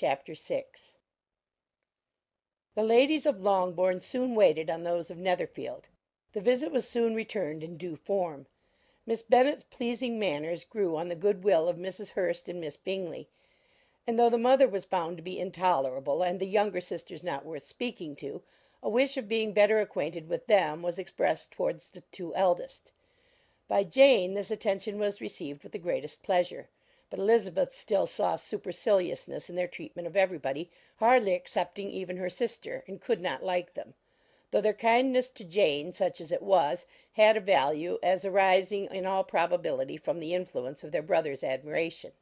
Chapter 6 The ladies of Longbourn soon waited on those of Netherfield. The visit was soon returned in due form. Miss Bennet's pleasing manners grew on the good will of Mrs. Hurst and Miss Bingley; and though the mother was found to be intolerable, and the younger sisters not worth speaking to, a wish of being better acquainted with them was expressed towards the two eldest. By Jane this attention was received with the greatest pleasure; but Elizabeth still saw superciliousness in their treatment of everybody, hardly excepting even her sister, and could not like them; though their kindness to Jane, such as it was, had a value, as arising in all probability from the influence of their brother's admiration.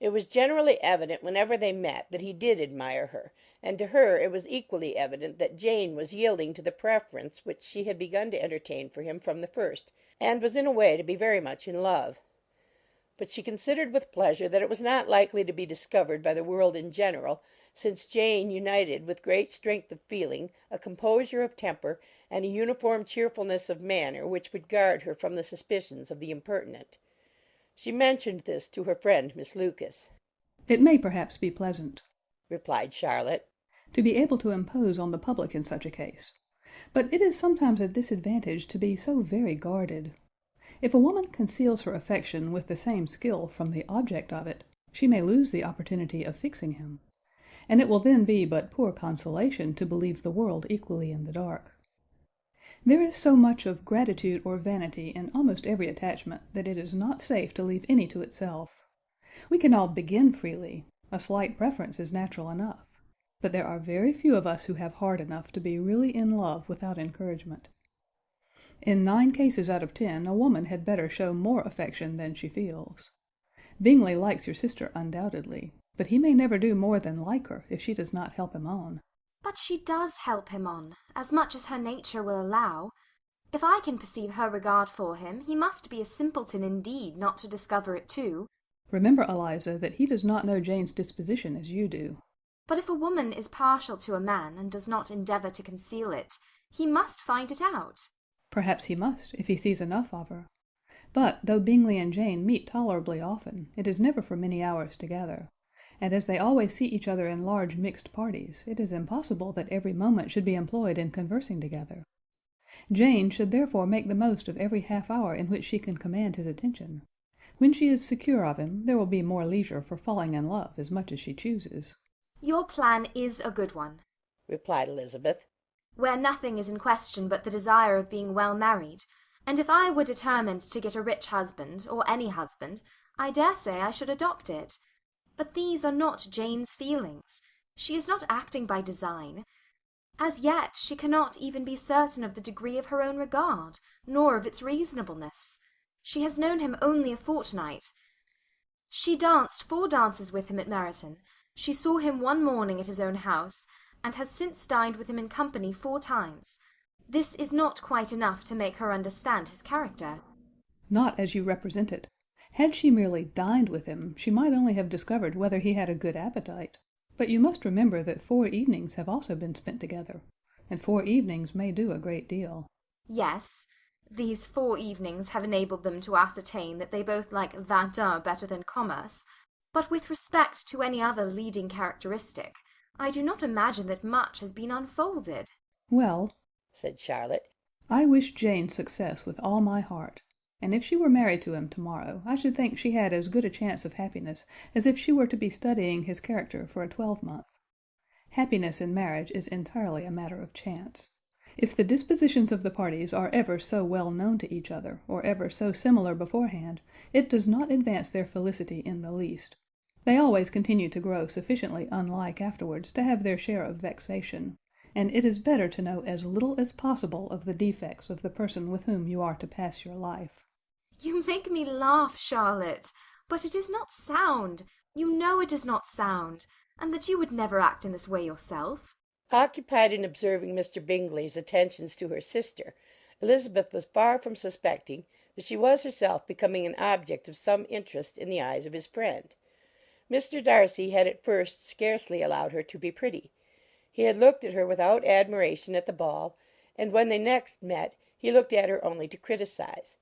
It was generally evident whenever they met that he did admire her, and to her it was equally evident that Jane was yielding to the preference which she had begun to entertain for him from the first, and was in a way to be very much in love. But she considered with pleasure that it was not likely to be discovered by the world in general, since Jane united with great strength of feeling, a composure of temper, and a uniform cheerfulness of manner which would guard her from the suspicions of the impertinent. She mentioned this to her friend Miss Lucas. "It may perhaps be pleasant," replied Charlotte, "to be able to impose on the public in such a case, but it is sometimes a disadvantage to be so very guarded. If a woman conceals her affection with the same skill from the object of it, she may lose the opportunity of fixing him, and it will then be but poor consolation to believe the world equally in the dark. There is so much of gratitude or vanity in almost every attachment that it is not safe to leave any to itself. We can all begin freely; a slight preference is natural enough; but there are very few of us who have heart enough to be really in love without encouragement. In 9 cases out of 10 a woman had better show more affection than she feels. Bingley likes your sister undoubtedly, but he may never do more than like her if she does not help him on." "But she does help him on, as much as her nature will allow. If I can perceive her regard for him, he must be a simpleton indeed not to discover it too." "Remember, Eliza, that he does not know Jane's disposition as you do." "But if a woman is partial to a man, and does not endeavour to conceal it, he must find it out." "Perhaps he must, if he sees enough of her. But, though Bingley and Jane meet tolerably often, it is never for many hours together; and as they always see each other in large mixed parties, it is impossible that every moment should be employed in conversing together. Jane should therefore make the most of every half hour in which she can command his attention. When she is secure of him, there will be more leisure for falling in love as much as she chooses." "Your plan is a good one," replied Elizabeth, "where nothing is in question but the desire of being well married; and if I were determined to get a rich husband, or any husband, I dare say I should adopt it. But these are not Jane's feelings. She is not acting by design. As yet she cannot even be certain of the degree of her own regard, nor of its reasonableness. She has known him only a fortnight. She danced 4 dances with him at Meryton. She saw him one morning at his own house, and has since dined with him in company 4 times. This is not quite enough to make her understand his character." "Not as you represent it. Had she merely dined with him, she might only have discovered whether he had a good appetite. But you must remember that 4 evenings have also been spent together, and 4 evenings may do a great deal." "Yes, these 4 evenings have enabled them to ascertain that they both like 20 better than commerce; but with respect to any other leading characteristic, I do not imagine that much has been unfolded." "Well," said Charlotte, "I wish Jane success with all my heart, and if she were married to him to-morrow, I should think she had as good a chance of happiness as if she were to be studying his character for a 12-month. Happiness in marriage is entirely a matter of chance. If the dispositions of the parties are ever so well known to each other, or ever so similar beforehand, it does not advance their felicity in the least. They always continue to grow sufficiently unlike afterwards to have their share of vexation, and it is better to know as little as possible of the defects of the person with whom you are to pass your life." "You make me laugh, Charlotte, but it is not sound. You know it is not sound, and that you would never act in this way yourself." Occupied in observing Mr. Bingley's attentions to her sister, Elizabeth was far from suspecting that she was herself becoming an object of some interest in the eyes of his friend. Mr. Darcy had at first scarcely allowed her to be pretty. He had looked at her without admiration at the ball, and when they next met he looked at her only to criticise;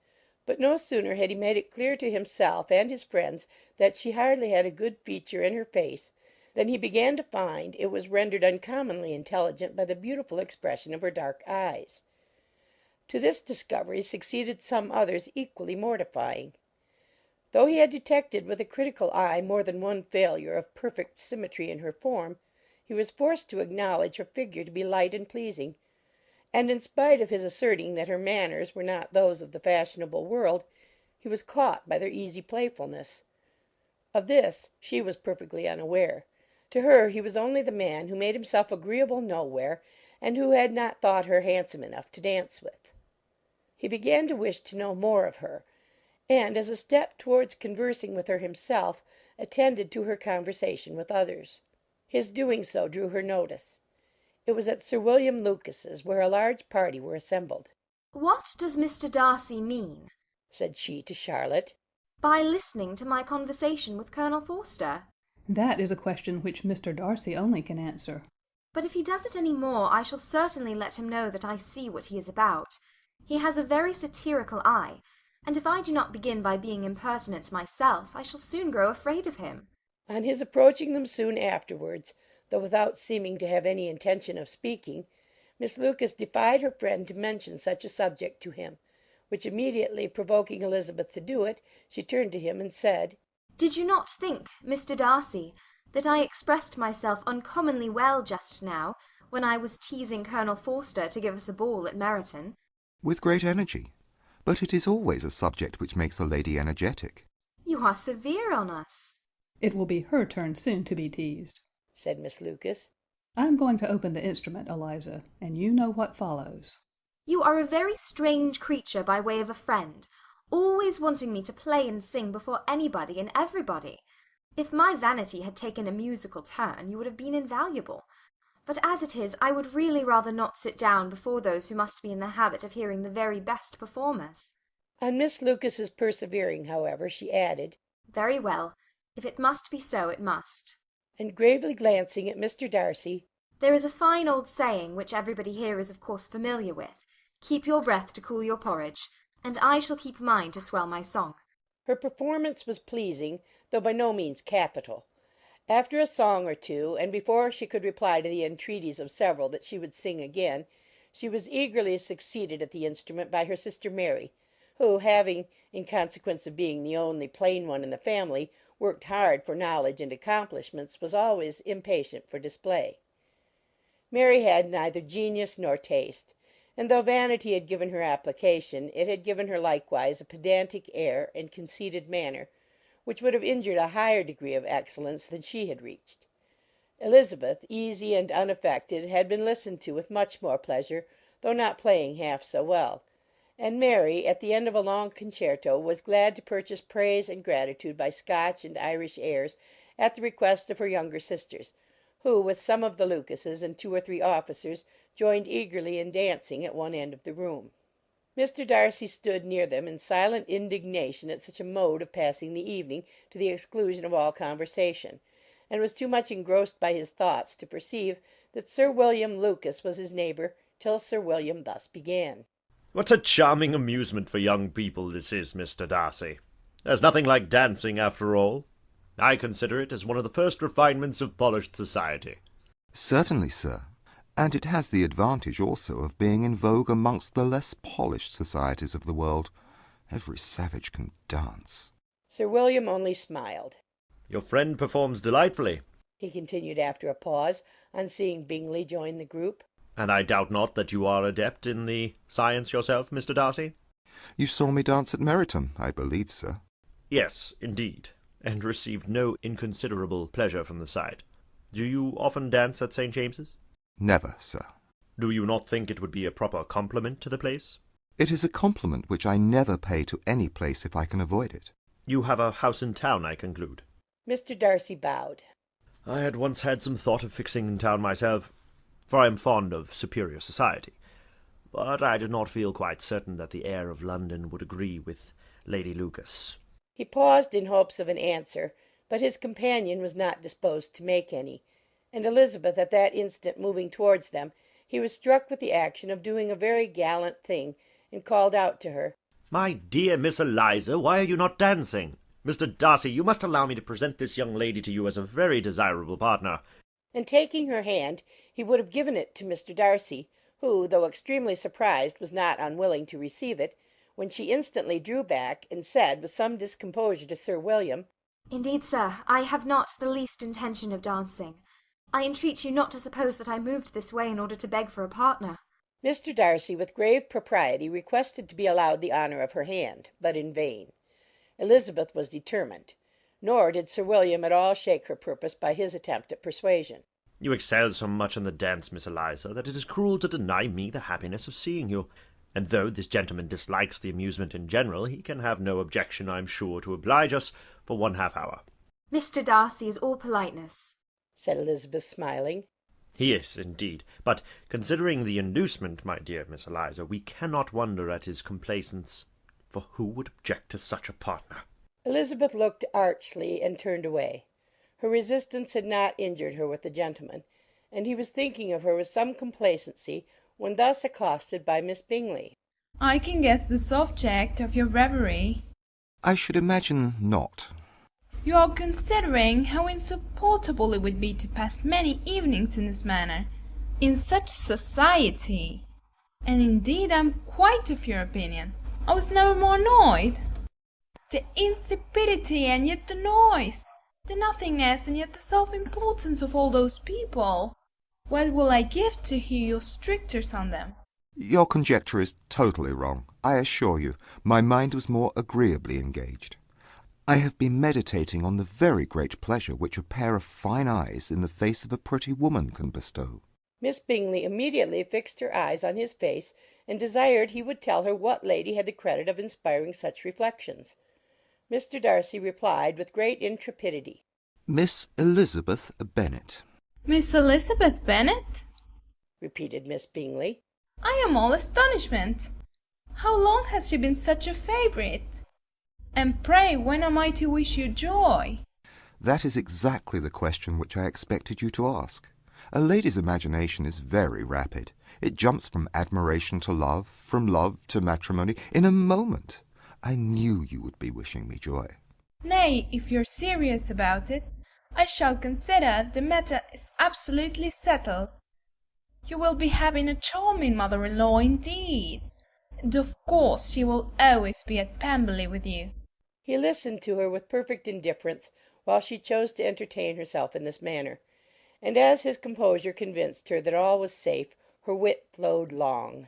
but no sooner had he made it clear to himself and his friends that she hardly had a good feature in her face, than he began to find it was rendered uncommonly intelligent by the beautiful expression of her dark eyes. To this discovery succeeded some others equally mortifying. Though he had detected with a critical eye more than one failure of perfect symmetry in her form, he was forced to acknowledge her figure to be light and pleasing, and in spite of his asserting that her manners were not those of the fashionable world, he was caught by their easy playfulness. Of this she was perfectly unaware. To her he was only the man who made himself agreeable nowhere, and who had not thought her handsome enough to dance with. He began to wish to know more of her, and, as a step towards conversing with her himself, attended to her conversation with others. His doing so drew her notice. It was at Sir William Lucas's, where a large party were assembled. "What does Mr. Darcy mean," said she to Charlotte, "by listening to my conversation with Colonel Forster?" That is a question which Mr. Darcy only can answer. "But if he does it any more, I shall certainly let him know that I see what he is about. He has a very satirical eye, and if I do not begin by being impertinent myself, I shall soon grow afraid of him." On his approaching them soon afterwards, though without seeming to have any intention of speaking, Miss Lucas defied her friend to mention such a subject to him, which immediately provoking Elizabeth to do it, she turned to him and said, "Did you not think, Mr. Darcy, that I expressed myself uncommonly well just now, when I was teasing Colonel Forster to give us a ball at Meryton?" With great energy. But it is always a subject which makes a lady energetic. "You are severe on us." It will be her turn soon to be teased. said Miss Lucas. I am going to open the instrument, Eliza, and you know what follows. "You are a very strange creature by way of a friend, always wanting me to play and sing before anybody and everybody. If my vanity had taken a musical turn, you would have been invaluable. But as it is, I would really rather not sit down before those who must be in the habit of hearing the very best performers." On Miss Lucas's persevering, however, she added, "Very well. If it must be so, it must." and gravely glancing at Mr. Darcy, "There is a fine old saying, which everybody here is of course familiar with, 'Keep your breath to cool your porridge,' and I shall keep mine to swell my song." Her performance was pleasing, though by no means capital. After a song or two, and before she could reply to the entreaties of several that she would sing again, she was eagerly succeeded at the instrument by her sister Mary, who, having, in consequence of being the only plain one in the family, worked hard for knowledge and accomplishments, was always impatient for display. Mary had neither genius nor taste, and though vanity had given her application, it had given her likewise a pedantic air and conceited manner, which would have injured a higher degree of excellence than she had reached. Elizabeth, easy and unaffected, had been listened to with much more pleasure, though not playing half so well, and Mary, at the end of a long concerto, was glad to purchase praise and gratitude by Scotch and Irish airs at the request of her younger sisters, who, with some of the Lucases and 2 or 3 officers, joined eagerly in dancing at one end of the room. Mr. Darcy stood near them in silent indignation at such a mode of passing the evening to the exclusion of all conversation, and was too much engrossed by his thoughts to perceive that Sir William Lucas was his neighbour till Sir William thus began. "What a charming amusement for young people this is, Mr. Darcy. There's nothing like dancing, after all. I consider it as one of the first refinements of polished society." Certainly, sir. And it has the advantage also of being in vogue amongst the less polished societies of the world. Every savage can dance. Sir William only smiled. "Your friend performs delightfully," he continued after a pause, on seeing Bingley join the group. "and I doubt not that you are adept in the science yourself, Mr. Darcy." You saw me dance at Meryton, I believe, sir. "Yes, indeed, and received no inconsiderable pleasure from the sight. Do you often dance at St. James's?" Never, sir. "Do you not think it would be a proper compliment to the place?" It is a compliment which I never pay to any place if I can avoid it. "You have a house in town, I conclude?" Mr. Darcy bowed. "I had once had some thought of fixing in town myself, for I am fond of superior society, but I did not feel quite certain that the air of London would agree with Lady Lucas." He paused in hopes of an answer, but his companion was not disposed to make any, and Elizabeth at that instant moving towards them, he was struck with the action of doing a very gallant thing, and called out to her, "My dear Miss Eliza, why are you not dancing? Mr. Darcy, you must allow me to present this young lady to you as a very desirable partner. And taking her hand, he would have given it to Mr. Darcy, who, though extremely surprised, was not unwilling to receive it, when she instantly drew back, and said, with some discomposure, to Sir William, "Indeed, sir, I have not the least intention of dancing. I entreat you not to suppose that I moved this way in order to beg for a partner." Mr. Darcy, with grave propriety, requested to be allowed the honour of her hand, but in vain. Elizabeth was determined, nor did Sir William at all shake her purpose by his attempt at persuasion. You excel so much in the dance, Miss Eliza, that it is cruel to deny me the happiness of seeing you. And though this gentleman dislikes the amusement in general, he can have no objection, I am sure, to oblige us for 1/2 hour. "Mr. Darcy is all politeness," said Elizabeth, smiling. He is, indeed. But considering the inducement, my dear Miss Eliza, we cannot wonder at his complaisance. For who would object to such a partner? Elizabeth looked archly and turned away. Her resistance had not injured her with the gentleman, and he was thinking of her with some complacency when thus accosted by Miss Bingley. "I can guess the subject of your reverie. I should imagine not. You are considering how insupportable it would be to pass many evenings in this manner, in such society. And indeed I am quite of your opinion. I was never more annoyed. The insipidity and yet the noise, the nothingness and yet the self-importance of all those people. What will I give to hear your strictures on them?" Your conjecture is totally wrong, I assure you. My mind was more agreeably engaged. I have been meditating on the very great pleasure which a pair of fine eyes in the face of a pretty woman can bestow. Miss Bingley immediately fixed her eyes on his face, and desired he would tell her what lady had the credit of inspiring such reflections. Mr. Darcy replied with great intrepidity, Miss Elizabeth Bennet. "Miss Elizabeth Bennet?" repeated Miss Bingley. "I am all astonishment. How long has she been such a favourite? And pray when am I to wish you joy?" That is exactly the question which I expected you to ask. A lady's imagination is very rapid. It jumps from admiration to love, from love to matrimony, in a moment. I knew you would be wishing me joy. "Nay, if you're serious about it, I shall consider the matter is absolutely settled. You will be having a charming mother-in-law indeed, and of course she will always be at Pemberley with you." He listened to her with perfect indifference while she chose to entertain herself in this manner, and as his composure convinced her that all was safe, her wit flowed long.